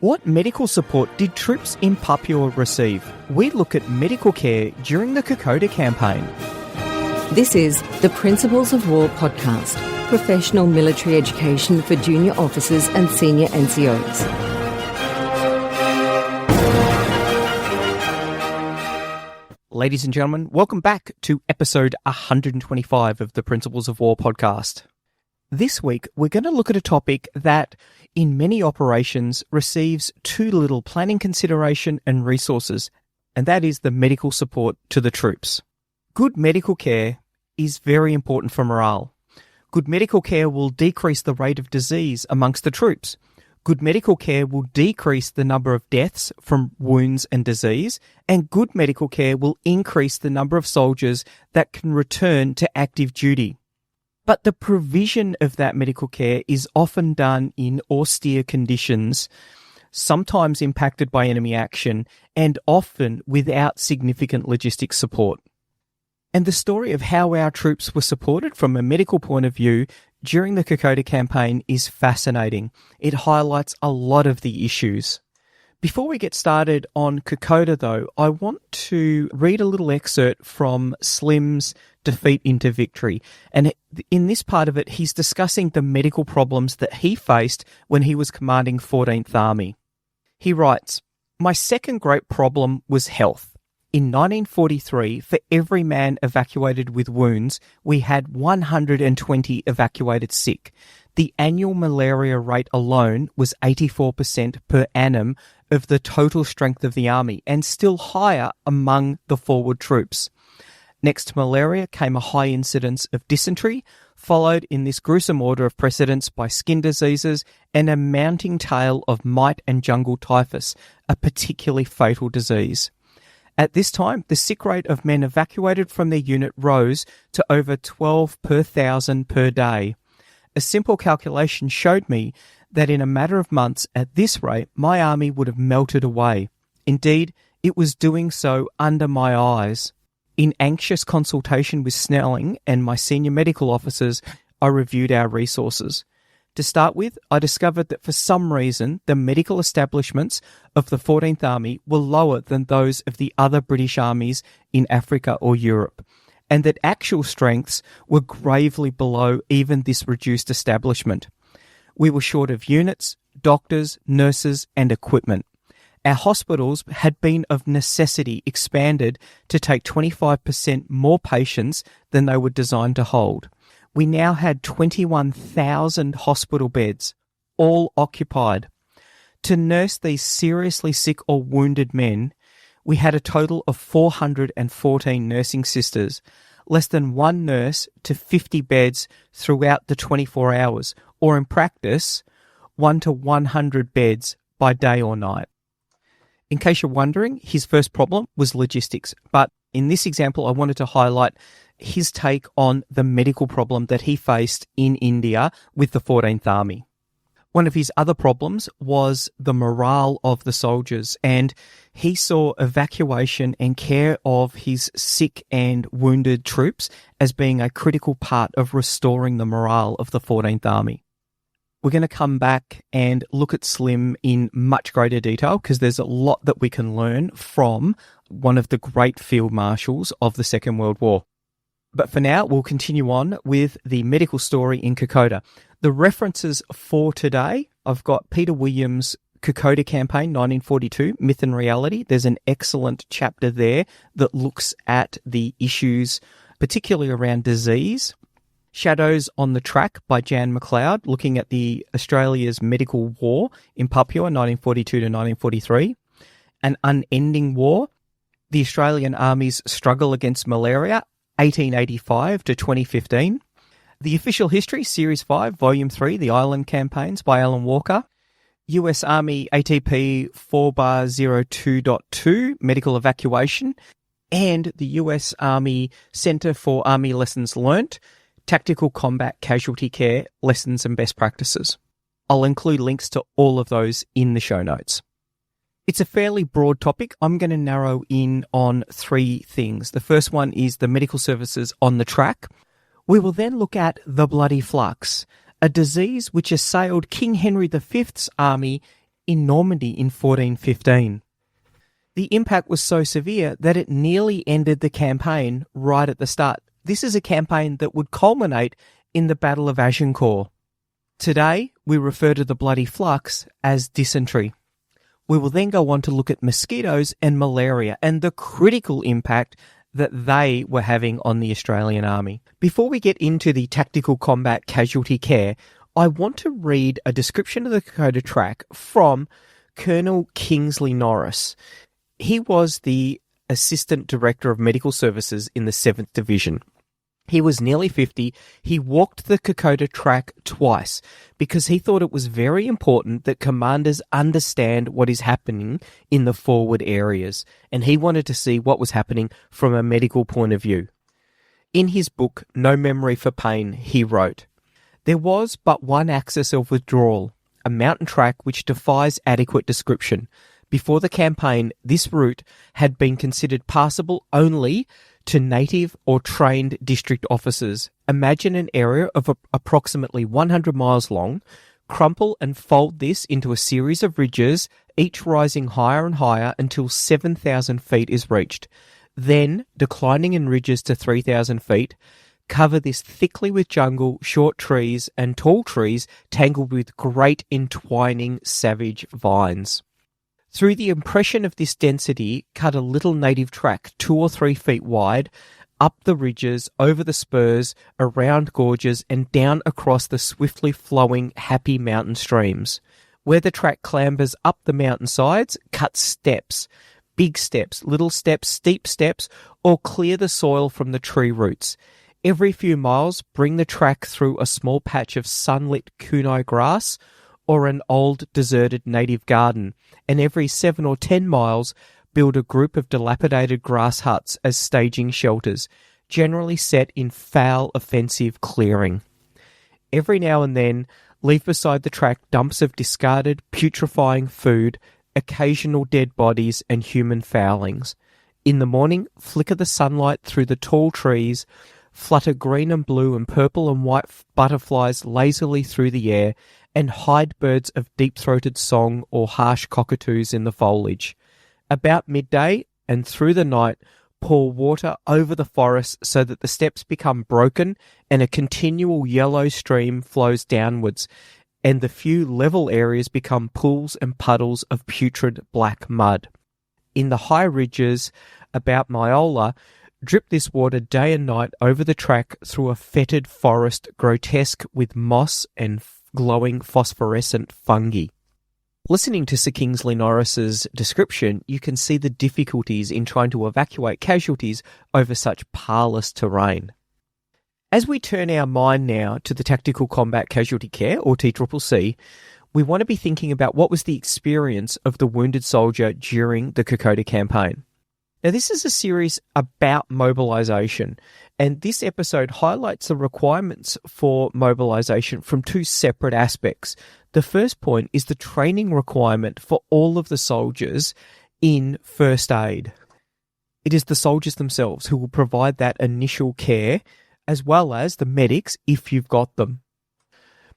What medical support did troops in Papua receive? We look at medical care during the Kokoda campaign. This is the Principles of War podcast, professional military education for junior officers and senior NCOs. Ladies and gentlemen, welcome back to episode 125 of the Principles of War podcast. This week, we're going to look at a topic that, in many operations, receives too little planning consideration and resources, and that is the medical support to the troops. Good medical care is very important for morale. Good medical care will decrease the rate of disease amongst the troops. Good medical care will decrease the number of deaths from wounds and disease, and good medical care will increase the number of soldiers that can return to active duty. But the provision of that medical care is often done in austere conditions, sometimes impacted by enemy action, and often without significant logistic support. And the story of how our troops were supported from a medical point of view during the Kokoda campaign is fascinating. It highlights a lot of the issues. Before we get started on Kokoda, though, I want to read a little excerpt from Slim's Defeat into Victory. And in this part of it, he's discussing the medical problems that he faced when he was commanding 14th Army. He writes, "My second great problem was health. In 1943, for every man evacuated with wounds, we had 120 evacuated sick. The annual malaria rate alone was 84% per annum of the total strength of the army, and still higher among the forward troops. Next to malaria came a high incidence of dysentery, followed in this gruesome order of precedence by skin diseases and a mounting tail of mite and jungle typhus, a particularly fatal disease. At this time, the sick rate of men evacuated from their unit rose to over 12 per 1,000 per day. A simple calculation showed me that in a matter of months at this rate, my army would have melted away. Indeed, it was doing so under my eyes. In anxious consultation with Snelling and my senior medical officers, I reviewed our resources. To start with, I discovered that for some reason, the medical establishments of the 14th Army were lower than those of the other British armies in Africa or Europe, and that actual strengths were gravely below even this reduced establishment. We were short of units, doctors, nurses, and equipment. Our hospitals had been of necessity expanded to take 25% more patients than they were designed to hold. We now had 21,000 hospital beds, all occupied. To nurse these seriously sick or wounded men, we had a total of 414 nursing sisters, less than one nurse to 50 beds throughout the 24 hours, or in practice, 1 to 100 beds by day or night. In case you're wondering, his first problem was logistics, but in this example, I wanted to highlight his take on the medical problem that he faced in India with the 14th Army. One of his other problems was the morale of the soldiers, and he saw evacuation and care of his sick and wounded troops as being a critical part of restoring the morale of the 14th Army. We're going to come back and look at Slim in much greater detail because there's a lot that we can learn from one of the great field marshals of the Second World War. But for now, we'll continue on with the medical story in Kokoda. The references for today, I've got Peter Williams' Kokoda Campaign 1942, Myth and Reality. There's an excellent chapter there that looks at the issues, particularly around disease. Shadows on the Track by Jan McLeod, looking at the Australia's medical war in Papua 1942 to 1943. An Unending War, the Australian Army's struggle against malaria 1885 to 2015. The Official History, Series 5, Volume 3, The Island Campaigns by Alan Walker. US Army ATP 4/02.2, Medical Evacuation. And the US Army Center for Army Lessons Learnt, Tactical Combat Casualty Care, Lessons and Best Practices. I'll include links to all of those in the show notes. It's a fairly broad topic. I'm going to narrow in on three things. The first one is the medical services on the track. We will then look at the bloody flux, a disease which assailed King Henry V's army in Normandy in 1415. The impact was so severe that it nearly ended the campaign right at the start. This is a campaign that would culminate in the Battle of Agincourt. Today, we refer to the bloody flux as dysentery. We will then go on to look at mosquitoes and malaria and the critical impact that they were having on the Australian Army. Before we get into the tactical combat casualty care, I want to read a description of the Kokoda Track from Colonel Kingsley Norris. He was the Assistant Director of Medical Services in the 7th Division. He was nearly 50. He walked the Kokoda Track twice because he thought it was very important that commanders understand what is happening in the forward areas, and he wanted to see what was happening from a medical point of view. In his book, No Memory for Pain, he wrote, "There was but one axis of withdrawal, a mountain track which defies adequate description. Before the campaign, this route had been considered passable only to native or trained district officers. Imagine an area of approximately 100 miles long, crumple and fold this into a series of ridges, each rising higher and higher until 7,000 feet is reached. Then, declining in ridges to 3,000 feet, cover this thickly with jungle, short trees, and tall trees tangled with great entwining savage vines. Through the impression of this density, cut a little native track 2 or 3 feet wide, up the ridges, over the spurs, around gorges, and down across the swiftly flowing, happy mountain streams. Where the track clambers up the mountain sides, cut steps, big steps, little steps, steep steps, or clear the soil from the tree roots. Every few miles, bring the track through a small patch of sunlit kunai grass, or an old deserted native garden, and every 7 or 10 miles build a group of dilapidated grass huts as staging shelters, generally set in foul offensive clearing. Every now and then leave beside the track dumps of discarded putrefying food, occasional dead bodies and human foulings. In the morning, flicker the sunlight through the tall trees, flutter green and blue and purple and white butterflies lazily through the air, and hide birds of deep-throated song or harsh cockatoos in the foliage. About midday and through the night, pour water over the forest so that the steps become broken and a continual yellow stream flows downwards, and the few level areas become pools and puddles of putrid black mud. In the high ridges about Myola, drip this water day and night over the track through a fetid forest grotesque with moss and glowing phosphorescent fungi." Listening to Sir Kingsley Norris's description, you can see the difficulties in trying to evacuate casualties over such parlous terrain. As we turn our mind now to the Tactical Combat Casualty Care, or TCCC, we want to be thinking about what was the experience of the wounded soldier during the Kokoda campaign. Now, this is a series about mobilisation, and this episode highlights the requirements for mobilisation from 2 separate aspects. The first point is the training requirement for all of the soldiers in first aid. It is the soldiers themselves who will provide that initial care, as well as the medics if you've got them.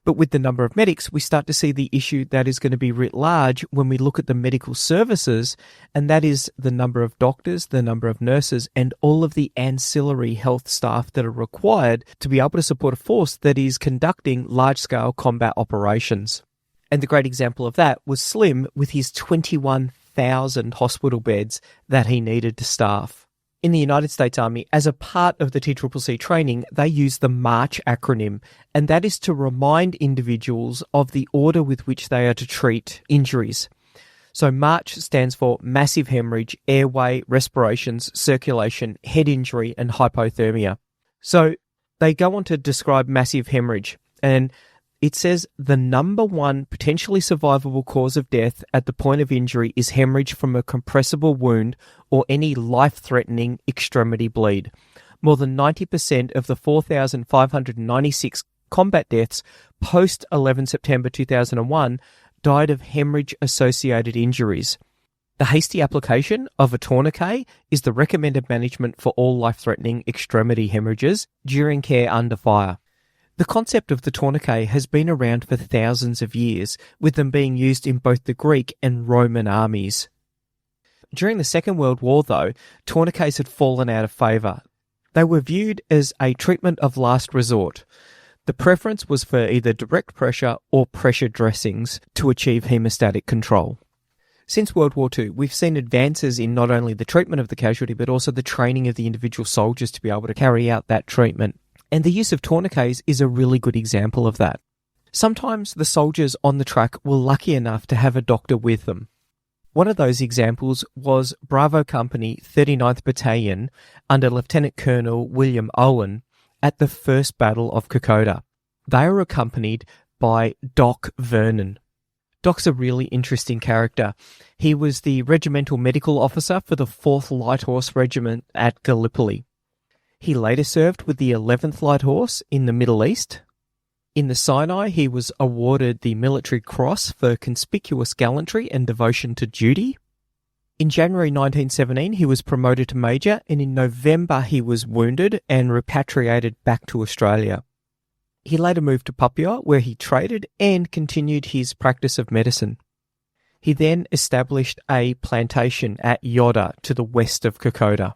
But with the number of medics, we start to see the issue that is going to be writ large when we look at the medical services, and that is the number of doctors, the number of nurses, and all of the ancillary health staff that are required to be able to support a force that is conducting large-scale combat operations. And the great example of that was Slim with his 21,000 hospital beds that he needed to staff. In the United States Army, as a part of the TCCC training, they use the MARCH acronym, and that is to remind individuals of the order with which they are to treat injuries. So MARCH stands for massive hemorrhage, airway, respirations, circulation, head injury, and hypothermia. So they go on to describe massive hemorrhage, and it says the number one potentially survivable cause of death at the point of injury is hemorrhage from a compressible wound or any life-threatening extremity bleed. More than 90% of the 4,596 combat deaths post 11 September 2001 died of hemorrhage-associated injuries. The hasty application of a tourniquet is the recommended management for all life-threatening extremity hemorrhages during care under fire. The concept of the tourniquet has been around for thousands of years, with them being used in both the Greek and Roman armies. During the Second World War, though, tourniquets had fallen out of favour. They were viewed as a treatment of last resort. The preference was for either direct pressure or pressure dressings to achieve hemostatic control. Since World War II, we've seen advances in not only the treatment of the casualty, but also the training of the individual soldiers to be able to carry out that treatment. And the use of tourniquets is a really good example of that. Sometimes the soldiers on the track were lucky enough to have a doctor with them. One of those examples was Bravo Company 39th Battalion under Lieutenant Colonel William Owen at the First Battle of Kokoda. They were accompanied by Doc Vernon. Doc's a really interesting character. He was the regimental medical officer for the 4th Light Horse Regiment at Gallipoli. He later served with the 11th Light Horse in the Middle East. In the Sinai, he was awarded the Military Cross for conspicuous gallantry and devotion to duty. In January 1917, he was promoted to Major, and in November he was wounded and repatriated back to Australia. He later moved to Papua, where he traded and continued his practice of medicine. He then established a plantation at Yoda to the west of Kokoda.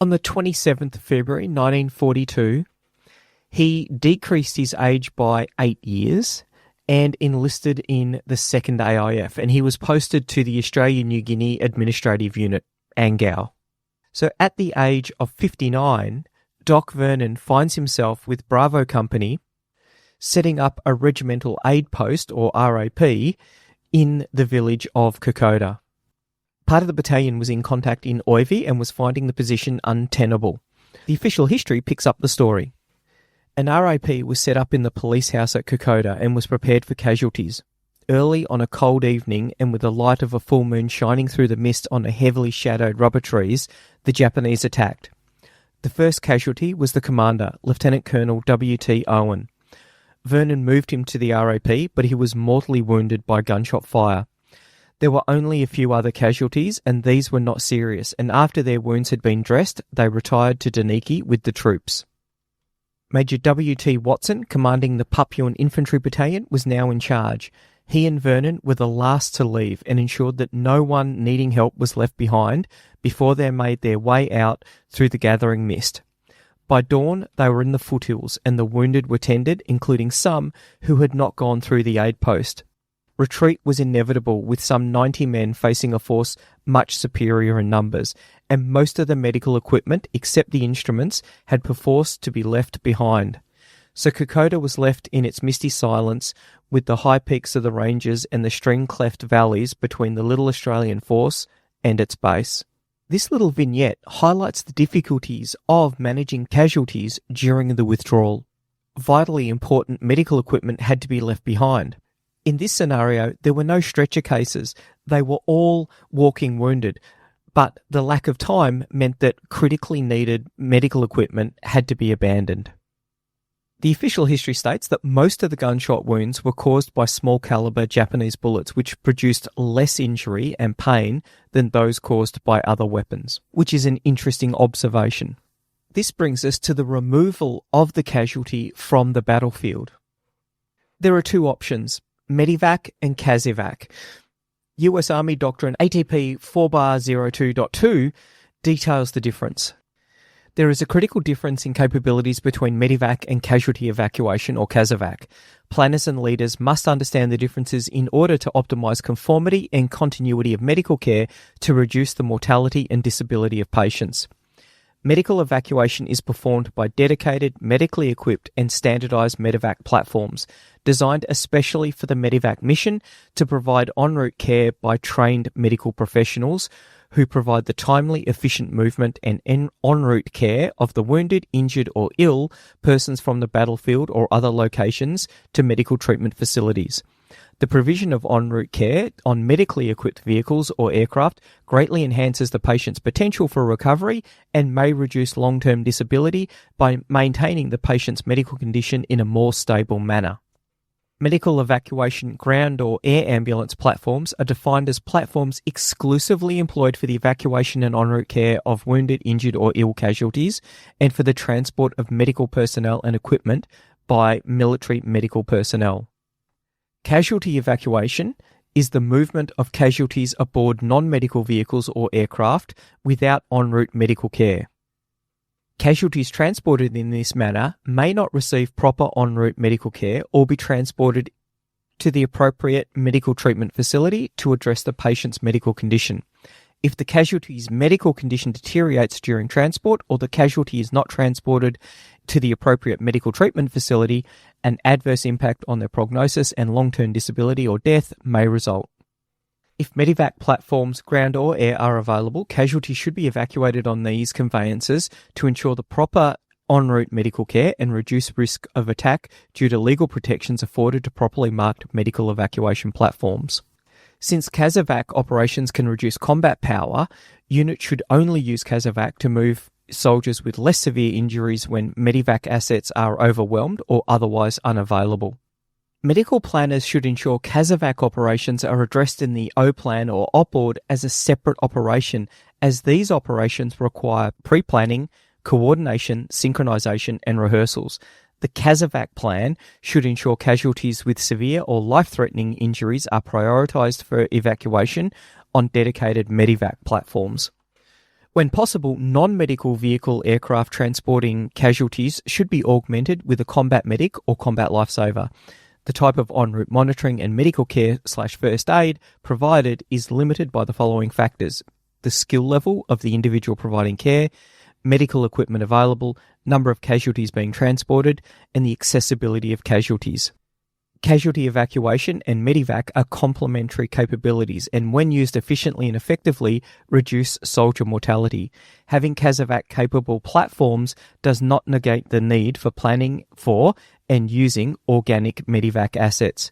On the 27th of February 1942, he decreased his age by 8 years and enlisted in the 2nd AIF, and he was posted to the Australia-New Guinea Administrative Unit, Angao. So at the age of 59, Doc Vernon finds himself with Bravo Company setting up a regimental aid post, or RAP, in the village of Kokoda. Part of the battalion was in contact in Oivi and was finding the position untenable. The official history picks up the story. An RAP was set up in the police house at Kokoda and was prepared for casualties. Early on a cold evening, and with the light of a full moon shining through the mist on the heavily shadowed rubber trees, the Japanese attacked. The first casualty was the commander, Lieutenant Colonel W.T. Owen. Vernon moved him to the RAP, but he was mortally wounded by gunshot fire. There were only a few other casualties, and these were not serious, and after their wounds had been dressed, they retired to Daniki with the troops. Major W.T. Watson, commanding the Papuan Infantry Battalion, was now in charge. He and Vernon were the last to leave and ensured that no one needing help was left behind before they made their way out through the gathering mist. By dawn, they were in the foothills and the wounded were tended, including some who had not gone through the aid post. Retreat was inevitable, with some 90 men facing a force much superior in numbers, and most of the medical equipment, except the instruments, had perforce to be left behind. So Kokoda was left in its misty silence, with the high peaks of the ranges and the stream-cleft valleys between the little Australian force and its base. This little vignette highlights the difficulties of managing casualties during the withdrawal. Vitally important medical equipment had to be left behind. In this scenario, there were no stretcher cases. They were all walking wounded, but the lack of time meant that critically needed medical equipment had to be abandoned. The official history states that most of the gunshot wounds were caused by small caliber Japanese bullets, which produced less injury and pain than those caused by other weapons, which is an interesting observation. This brings us to the removal of the casualty from the battlefield. There are two options: Medivac and Casivac. US Army Doctrine ATP 4-02.2 details the difference. There is a critical difference in capabilities between Medivac and casualty evacuation, or Casivac. Planners and leaders must understand the differences in order to optimize conformity and continuity of medical care to reduce the mortality and disability of patients. Medical evacuation is performed by dedicated, medically equipped and standardized Medivac platforms, designed especially for the Medivac mission to provide en route care by trained medical professionals who provide the timely, efficient movement and en route care of the wounded, injured or ill persons from the battlefield or other locations to medical treatment facilities. The provision of en route care on medically equipped vehicles or aircraft greatly enhances the patient's potential for recovery and may reduce long-term disability by maintaining the patient's medical condition in a more stable manner. Medical evacuation ground or air ambulance platforms are defined as platforms exclusively employed for the evacuation and en route care of wounded, injured or ill casualties and for the transport of medical personnel and equipment by military medical personnel. Casualty evacuation is the movement of casualties aboard non-medical vehicles or aircraft without en route medical care. Casualties transported in this manner may not receive proper en route medical care or be transported to the appropriate medical treatment facility to address the patient's medical condition. If the casualty's medical condition deteriorates during transport or the casualty is not transported to the appropriate medical treatment facility, an adverse impact on their prognosis and long-term disability or death may result. If medevac platforms, ground or air, are available, casualties should be evacuated on these conveyances to ensure the proper en route medical care and reduce risk of attack due to legal protections afforded to properly marked medical evacuation platforms. Since CASEVAC operations can reduce combat power, units should only use CASEVAC to move soldiers with less severe injuries when medevac assets are overwhelmed or otherwise unavailable. Medical planners should ensure CASEVAC operations are addressed in the O-plan or OPORD as a separate operation, as these operations require pre-planning, coordination, synchronization, and rehearsals. The CASEVAC plan should ensure casualties with severe or life-threatening injuries are prioritized for evacuation on dedicated medevac platforms. When possible, non-medical vehicle aircraft transporting casualties should be augmented with a combat medic or combat lifesaver. The type of en route monitoring and medical care/first aid provided is limited by the following factors: the skill level of the individual providing care, medical equipment available, number of casualties being transported, and the accessibility of casualties. Casualty evacuation and medevac are complementary capabilities and when used efficiently and effectively reduce soldier mortality. Having CASEVAC capable platforms does not negate the need for planning for and using organic medevac assets.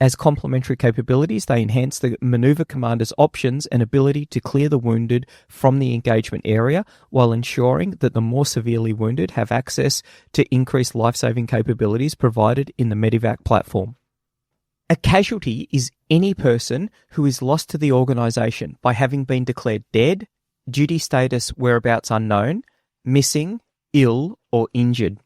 As complementary capabilities, they enhance the manoeuvre commander's options and ability to clear the wounded from the engagement area while ensuring that the more severely wounded have access to increased life-saving capabilities provided in the medevac platform. A casualty is any person who is lost to the organisation by having been declared dead, duty status whereabouts unknown, missing, ill, or injured.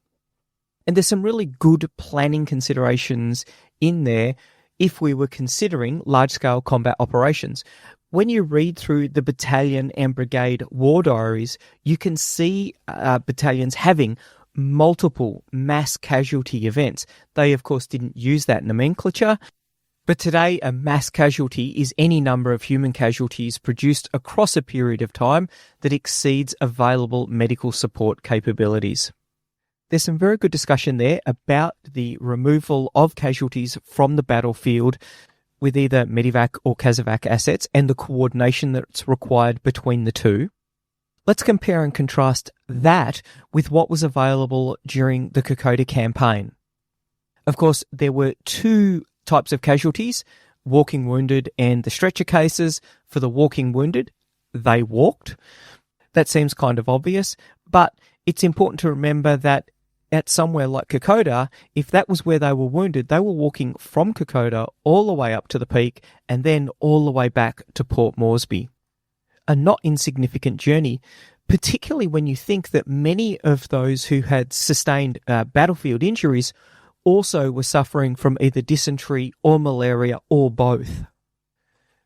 And there's some really good planning considerations in there if we were considering large-scale combat operations. When you read through the battalion and brigade war diaries, you can see battalions having multiple mass casualty events. They, of course, didn't use that nomenclature, but today a mass casualty is any number of human casualties produced across a period of time that exceeds available medical support capabilities. There's some very good discussion there about the removal of casualties from the battlefield with either medevac or CASEVAC assets and the coordination that's required between the two. Let's compare and contrast that with what was available during the Kokoda campaign. Of course, there were two types of casualties, walking wounded and the stretcher cases. For the walking wounded, they walked. That seems kind of obvious, but it's important to remember that at somewhere like Kokoda, if that was where they were wounded, they were walking from Kokoda all the way up to the peak and then all the way back to Port Moresby. A not insignificant journey, particularly when you think that many of those who had sustained battlefield injuries also were suffering from either dysentery or malaria or both.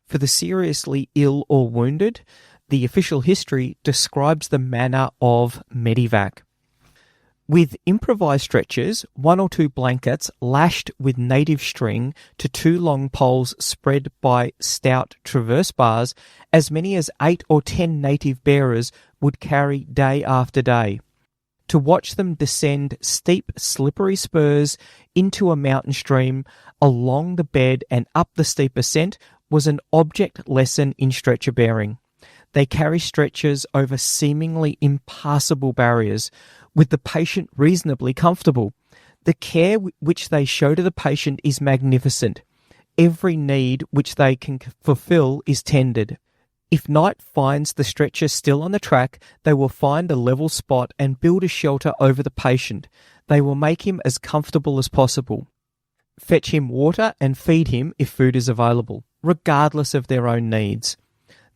For the seriously ill or wounded, the official history describes the manner of medevac. With improvised stretchers, 1 or 2 blankets lashed with native string to 2 long poles spread by stout traverse bars, as many as 8 or 10 native bearers would carry day after day. To watch them descend steep, slippery spurs into a mountain stream, along the bed and up the steep ascent was an object lesson in stretcher bearing. They carry stretchers over seemingly impassable barriers, with the patient reasonably comfortable. The care which they show to the patient is magnificent. Every need which they can fulfill is tended. If night finds the stretcher still on the track, they will find a level spot and build a shelter over the patient. They will make him as comfortable as possible. Fetch him water and feed him if food is available, regardless of their own needs.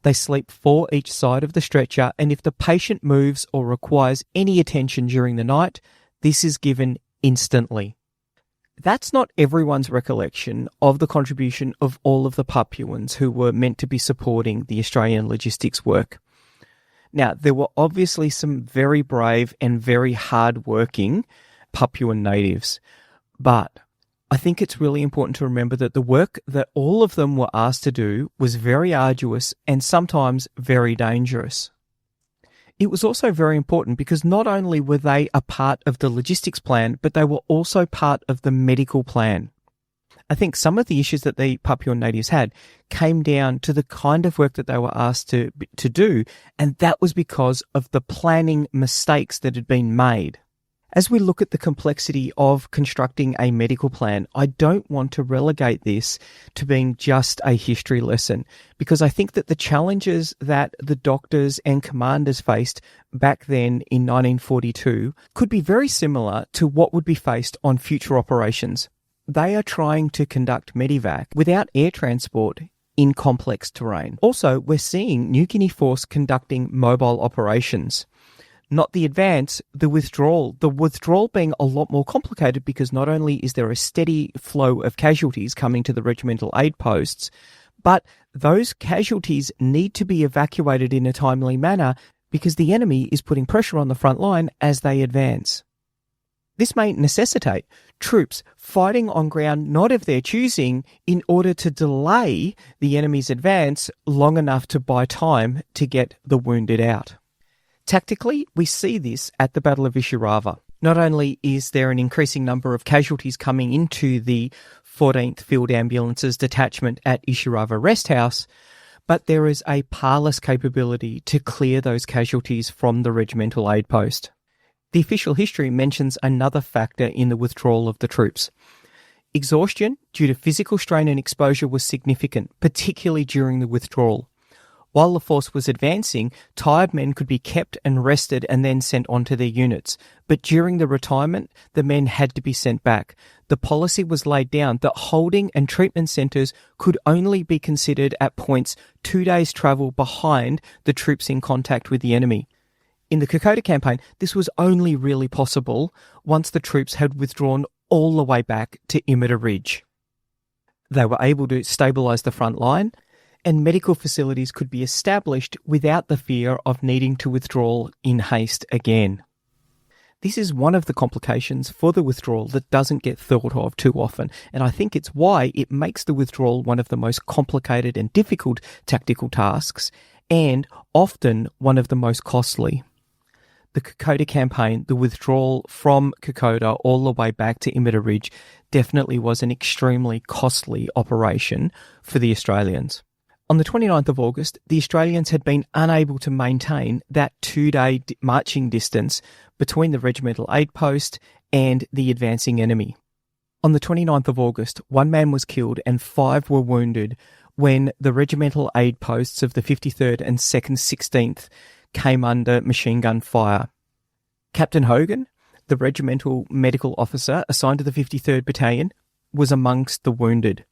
They sleep 4 each side of the stretcher, and if the patient moves or requires any attention during the night, this is given instantly. That's not everyone's recollection of the contribution of all of the Papuans who were meant to be supporting the Australian logistics work. Now, there were obviously some very brave and very hard-working Papuan natives, but I think it's really important to remember that the work that all of them were asked to do was very arduous and sometimes very dangerous. It was also very important because not only were they a part of the logistics plan, but they were also part of the medical plan. I think some of the issues that the Papuan natives had came down to the kind of work that they were asked to do, and that was because of the planning mistakes that had been made. As we look at the complexity of constructing a medical plan, I don't want to relegate this to being just a history lesson, because I think that the challenges that the doctors and commanders faced back then in 1942 could be very similar to what would be faced on future operations. They are trying to conduct medevac without air transport in complex terrain. Also, we're seeing New Guinea Force conducting mobile operations. Not the advance, the withdrawal. The withdrawal being a lot more complicated because not only is there a steady flow of casualties coming to the regimental aid posts, but those casualties need to be evacuated in a timely manner because the enemy is putting pressure on the front line as they advance. This may necessitate troops fighting on ground not of their choosing in order to delay the enemy's advance long enough to buy time to get the wounded out. Tactically, we see this at the Battle of Ishirava. Not only is there an increasing number of casualties coming into the 14th Field Ambulances detachment at Ishirava Rest House, but there is a parlous capability to clear those casualties from the regimental aid post. The official history mentions another factor in the withdrawal of the troops. Exhaustion due to physical strain and exposure was significant, particularly during the withdrawal. While the force was advancing, tired men could be kept and rested and then sent on to their units. But during the retirement, the men had to be sent back. The policy was laid down that holding and treatment centres could only be considered at points 2 days' travel behind the troops in contact with the enemy. In the Kokoda campaign, this was only really possible once the troops had withdrawn all the way back to Imita Ridge. They were able to stabilise the front line, and medical facilities could be established without the fear of needing to withdraw in haste again. This is one of the complications for the withdrawal that doesn't get thought of too often, and I think it's why it makes the withdrawal one of the most complicated and difficult tactical tasks, and often one of the most costly. The Kokoda campaign, the withdrawal from Kokoda all the way back to Imita Ridge, definitely was an extremely costly operation for the Australians. On the 29th of August, the Australians had been unable to maintain that 2-day marching distance between the regimental aid post and the advancing enemy. On the 29th of August, 1 man was killed and 5 were wounded when the regimental aid posts of the 53rd and 2nd 16th came under machine gun fire. Captain Hogan, the regimental medical officer assigned to the 53rd Battalion, was amongst the wounded.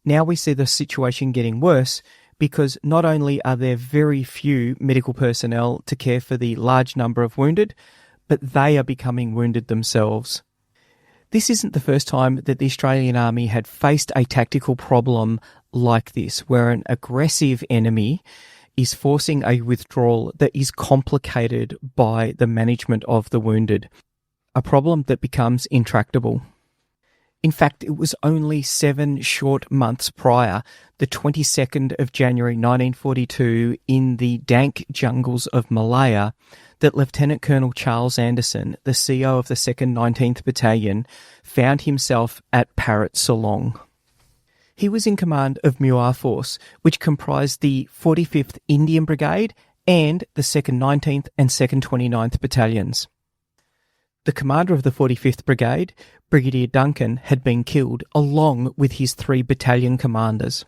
Now we see the situation getting worse because not only are there very few medical personnel to care for the large number of wounded, but they are becoming wounded themselves. This isn't the first time that the Australian Army had faced a tactical problem like this, where an aggressive enemy is forcing a withdrawal that is complicated by the management of the wounded, a problem that becomes intractable. In fact, it was only 7 short months prior, the 22nd of January 1942, in the dank jungles of Malaya, that Lieutenant Colonel Charles Anderson, the CO of the 2nd 19th Battalion, found himself at Parrot Salong. He was in command of Muar Force, which comprised the 45th Indian Brigade and the 2nd 19th and 2nd 29th Battalions. The commander of the 45th Brigade, Brigadier Duncan, had been killed, along with his 3 battalion commanders.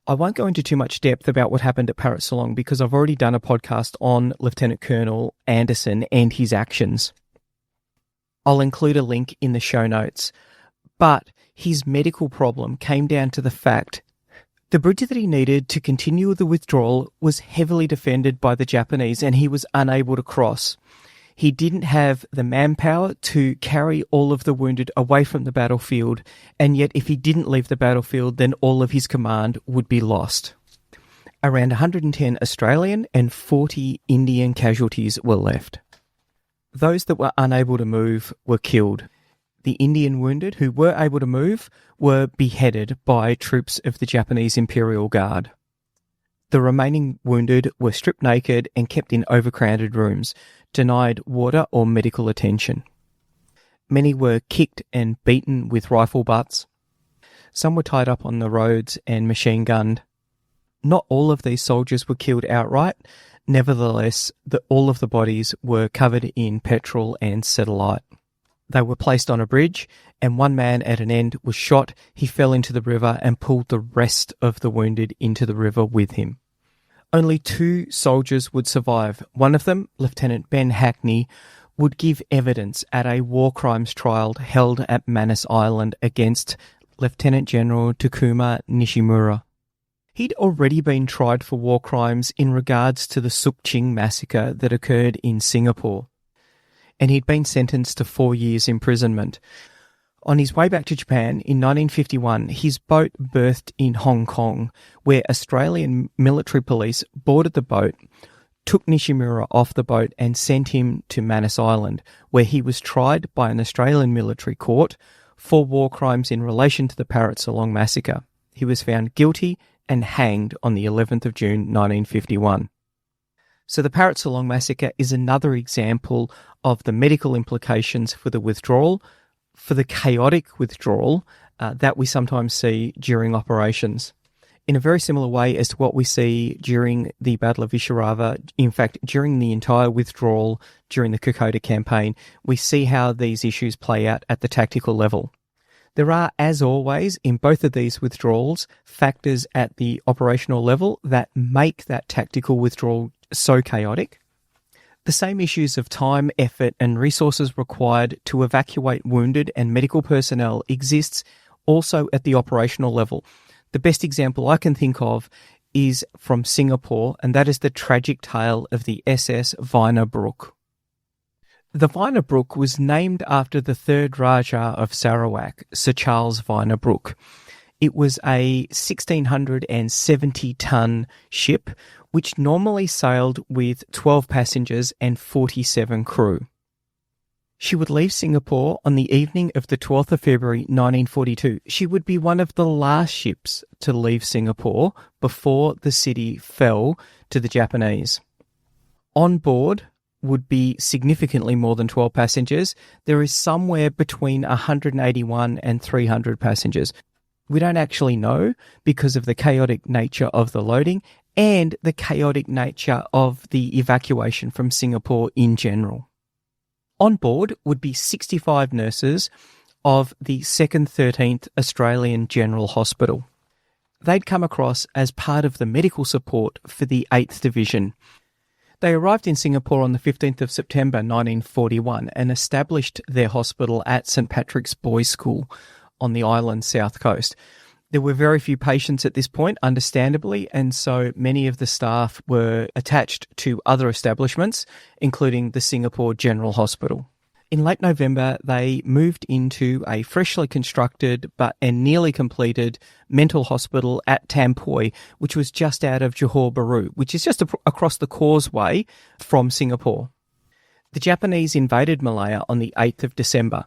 I won't go into too much depth about what happened at Parrot Salong because I've already done a podcast on Lieutenant Colonel Anderson and his actions. I'll include a link in the show notes. But his medical problem came down to the fact the bridge that he needed to continue the withdrawal was heavily defended by the Japanese and he was unable to cross. He didn't have the manpower to carry all of the wounded away from the battlefield, and yet if he didn't leave the battlefield, then all of his command would be lost. Around 110 Australian and 40 Indian casualties were left. Those that were unable to move were killed. The Indian wounded who were able to move were beheaded by troops of the Japanese Imperial Guard. The remaining wounded were stripped naked and kept in overcrowded rooms, denied water or medical attention. Many were kicked and beaten with rifle butts. Some were tied up on the roads and machine gunned. Not all of these soldiers were killed outright. Nevertheless, all of the bodies were covered in petrol and cetolite. They were placed on a bridge, and one man at an end was shot. He fell into the river and pulled the rest of the wounded into the river with him. Only 2 soldiers would survive. One of them, Lieutenant Ben Hackney, would give evidence at a war crimes trial held at Manus Island against Lieutenant General Takuma Nishimura. He'd already been tried for war crimes in regards to the Sukching massacre that occurred in Singapore, and he'd been sentenced to 4 years imprisonment. On his way back to Japan in 1951, his boat berthed in Hong Kong, where Australian military police boarded the boat, took Nishimura off the boat and sent him to Manus Island, where he was tried by an Australian military court for war crimes in relation to the Parrot Salong massacre. He was found guilty and hanged on the 11th of June 1951. So the Parrot Salong massacre is another example of the medical implications for the withdrawal, for the chaotic withdrawal that we sometimes see during operations. In a very similar way as to what we see during the Battle of Ishivarva, in fact, during the entire withdrawal during the Kokoda campaign, we see how these issues play out at the tactical level. There are, as always, in both of these withdrawals, factors at the operational level that make that tactical withdrawal so chaotic. The same issues of time, effort, and resources required to evacuate wounded and medical personnel exists also at the operational level. The best example I can think of is from Singapore, and that is the tragic tale of the SS Vinabrook. The Vinabrook was named after the third Rajah of Sarawak, Sir Charles Vinabrook. It was a 1,670-ton ship which normally sailed with 12 passengers and 47 crew. She would leave Singapore on the evening of the 12th of February 1942. She would be one of the last ships to leave Singapore before the city fell to the Japanese. On board would be significantly more than 12 passengers. There is somewhere between 181 and 300 passengers. We don't actually know because of the chaotic nature of the loading and the chaotic nature of the evacuation from Singapore in general. On board would be 65 nurses of the 2nd 13th Australian General Hospital. They'd come across as part of the medical support for the 8th Division. They arrived in Singapore on the 15th of September 1941 and established their hospital at St Patrick's Boys' School on the island's south coast. There were very few patients at this point, understandably, and so many of the staff were attached to other establishments, including the Singapore General Hospital. In late November, they moved into a freshly constructed and nearly completed mental hospital at Tampoi, which was just out of Johor Bahru, which is just across the causeway from Singapore. The Japanese invaded Malaya on the 8th of December.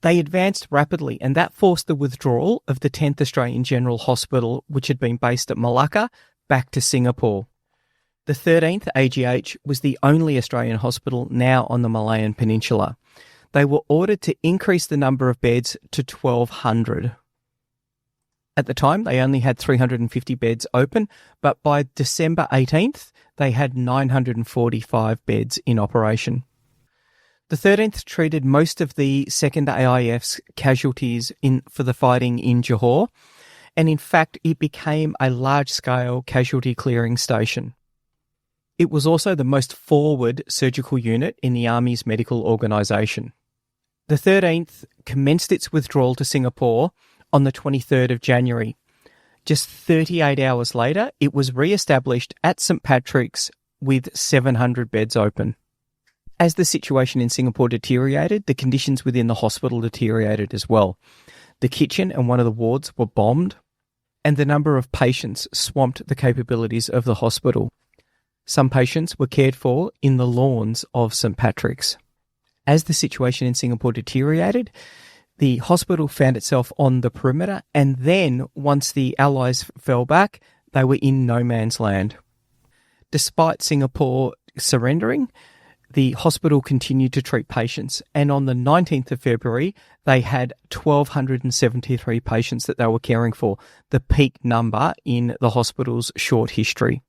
They advanced rapidly, and that forced the withdrawal of the 10th Australian General Hospital, which had been based at Malacca, back to Singapore. The 13th AGH was the only Australian hospital now on the Malayan Peninsula. They were ordered to increase the number of beds to 1,200. At the time, they only had 350 beds open, but by December 18th, they had 945 beds in operation. The 13th treated most of the 2nd AIF's casualties for the fighting in Johor, and in fact, it became a large-scale casualty clearing station. It was also the most forward surgical unit in the Army's medical organisation. The 13th commenced its withdrawal to Singapore on the 23rd of January. Just 38 hours later, it was re-established at St Patrick's with 700 beds open. As the situation in Singapore deteriorated, the conditions within the hospital deteriorated as well. The kitchen and one of the wards were bombed, and the number of patients swamped the capabilities of the hospital. Some patients were cared for in the lawns of St. Patrick's. As the situation in Singapore deteriorated, the hospital found itself on the perimeter, and then once the Allies fell back, they were in no man's land. Despite Singapore surrendering, the hospital continued to treat patients, and on the 19th of February, they had 1,273 patients that they were caring for, the peak number in the hospital's short history.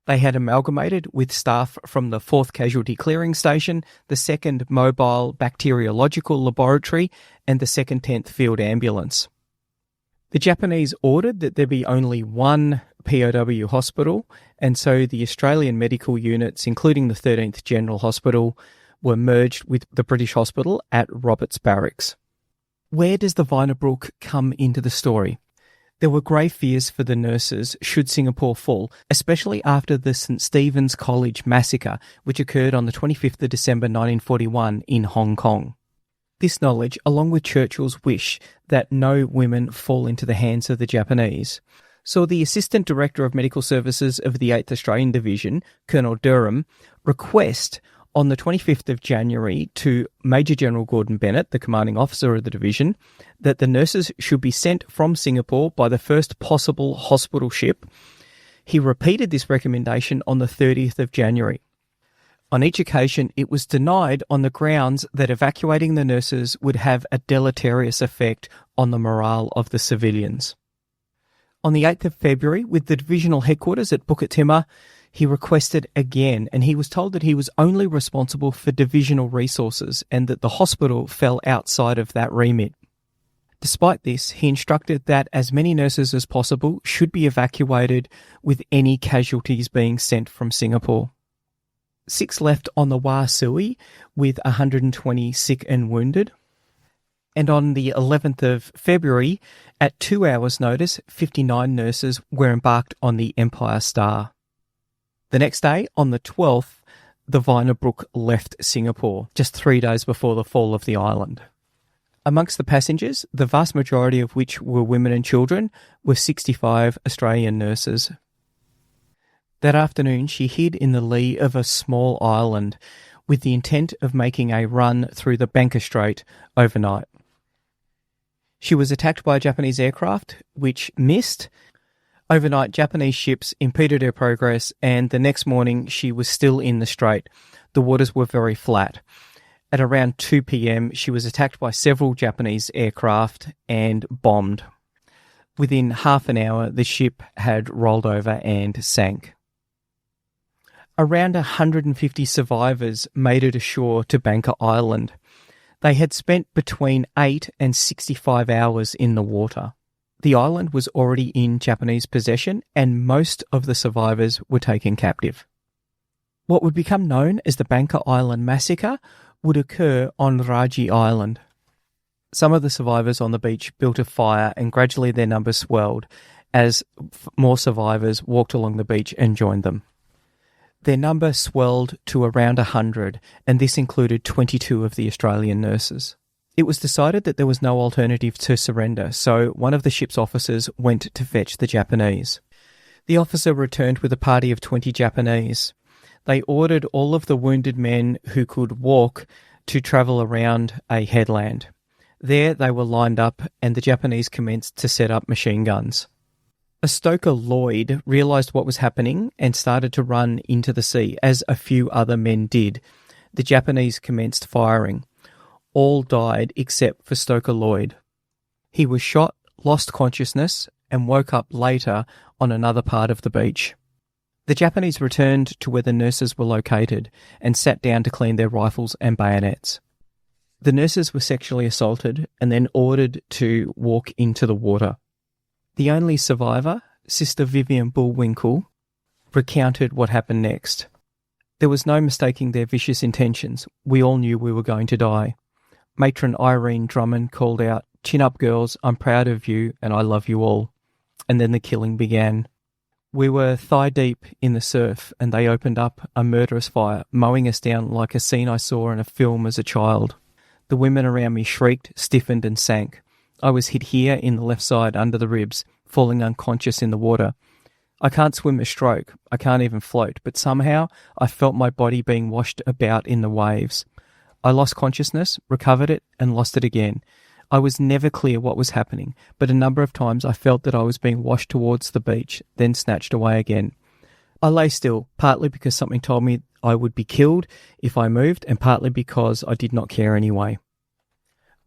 They had amalgamated with staff from the 4th Casualty Clearing Station, the 2nd Mobile Bacteriological Laboratory, and the 2nd 10th Field Ambulance. The Japanese ordered that there be only one POW hospital, and so the Australian medical units, including the 13th General Hospital, were merged with the British Hospital at Roberts Barracks. Where does the Vinabrook come into the story? There were grave fears for the nurses should Singapore fall, especially after the St. Stephen's College massacre, which occurred on the 25th of December 1941 in Hong Kong. This knowledge, along with Churchill's wish that no women fall into the hands of the Japanese, saw the Assistant Director of Medical Services of the 8th Australian Division, Colonel Durham, request on the 25th of January to Major General Gordon Bennett, the commanding officer of the division, that the nurses should be sent from Singapore by the first possible hospital ship. He repeated this recommendation on the 30th of January. On each occasion, it was denied on the grounds that evacuating the nurses would have a deleterious effect on the morale of the civilians. On the 8th of February, with the divisional headquarters at Bukit Timah, he requested again, and he was told that he was only responsible for divisional resources and that the hospital fell outside of that remit. Despite this, he instructed that as many nurses as possible should be evacuated, with any casualties being sent from Singapore. 6 left on the Wah Sui with 120 sick and wounded. And on the 11th of February, at 2 hours' notice, 59 nurses were embarked on the Empire Star. The next day, on the 12th, the Vinabrook left Singapore, just 3 days before the fall of the island. Amongst the passengers, the vast majority of which were women and children, were 65 Australian nurses. That afternoon, she hid in the lee of a small island with the intent of making a run through the Banker Strait overnight. She was attacked by a Japanese aircraft, which missed. Overnight, Japanese ships impeded her progress, and the next morning she was still in the strait. The waters were very flat. At around 2 p.m, she was attacked by several Japanese aircraft and bombed. Within half an hour, the ship had rolled over and sank. Around 150 survivors made it ashore to Banker Island. They had spent between 8 and 65 hours in the water. The island was already in Japanese possession, and most of the survivors were taken captive. What would become known as the Banker Island Massacre would occur on Raji Island. Some of the survivors on the beach built a fire, and gradually their numbers swelled as more survivors walked along the beach and joined them. Their number swelled to around 100, and this included 22 of the Australian nurses. It was decided that there was no alternative to surrender, so one of the ship's officers went to fetch the Japanese. The officer returned with a party of 20 Japanese. They ordered all of the wounded men who could walk to travel around a headland. There they were lined up, and the Japanese commenced to set up machine guns. A stoker, Lloyd, realised what was happening and started to run into the sea, as a few other men did. The Japanese commenced firing. All died except for stoker Lloyd. He was shot, lost consciousness, and woke up later on another part of the beach. The Japanese returned to where the nurses were located and sat down to clean their rifles and bayonets. The nurses were sexually assaulted and then ordered to walk into the water. The only survivor, Sister Vivian Bullwinkle, recounted what happened next. There was no mistaking their vicious intentions. We all knew we were going to die. Matron Irene Drummond called out, "Chin up, girls, I'm proud of you and I love you all." And then the killing began. We were thigh deep in the surf and they opened up a murderous fire, mowing us down like a scene I saw in a film as a child. The women around me shrieked, stiffened and sank. I was hit here in the left side under the ribs, falling unconscious in the water. I can't swim a stroke, I can't even float, but somehow I felt my body being washed about in the waves. I lost consciousness, recovered it, and lost it again. I was never clear what was happening, but a number of times I felt that I was being washed towards the beach, then snatched away again. I lay still, partly because something told me I would be killed if I moved, and partly because I did not care anyway.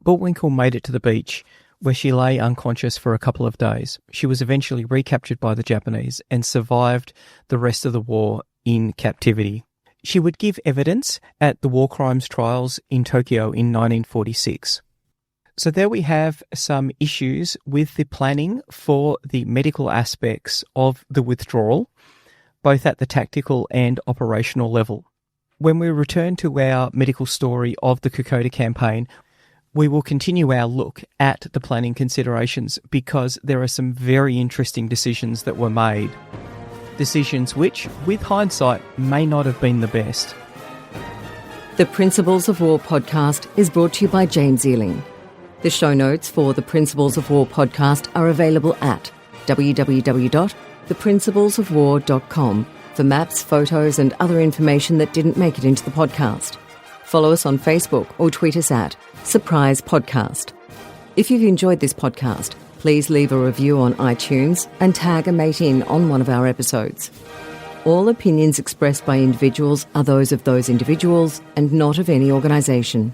Bullwinkle made it to the beach, where she lay unconscious for a couple of days. She was eventually recaptured by the Japanese and survived the rest of the war in captivity. She would give evidence at the war crimes trials in Tokyo in 1946. So there we have some issues with the planning for the medical aspects of the withdrawal, both at the tactical and operational level. When we return to our medical story of the Kokoda campaign, we will continue our look at the planning considerations because there are some very interesting decisions that were made. Decisions which, with hindsight, may not have been the best. The Principles of War podcast is brought to you by James Ealing. The show notes for the Principles of War podcast are available at www.theprinciplesofwar.com for maps, photos and other information that didn't make it into the podcast. Follow us on Facebook or tweet us at Surprise Podcast. If you've enjoyed this podcast, please leave a review on iTunes and tag a mate in on one of our episodes. All opinions expressed by individuals are those of those individuals and not of any organisation.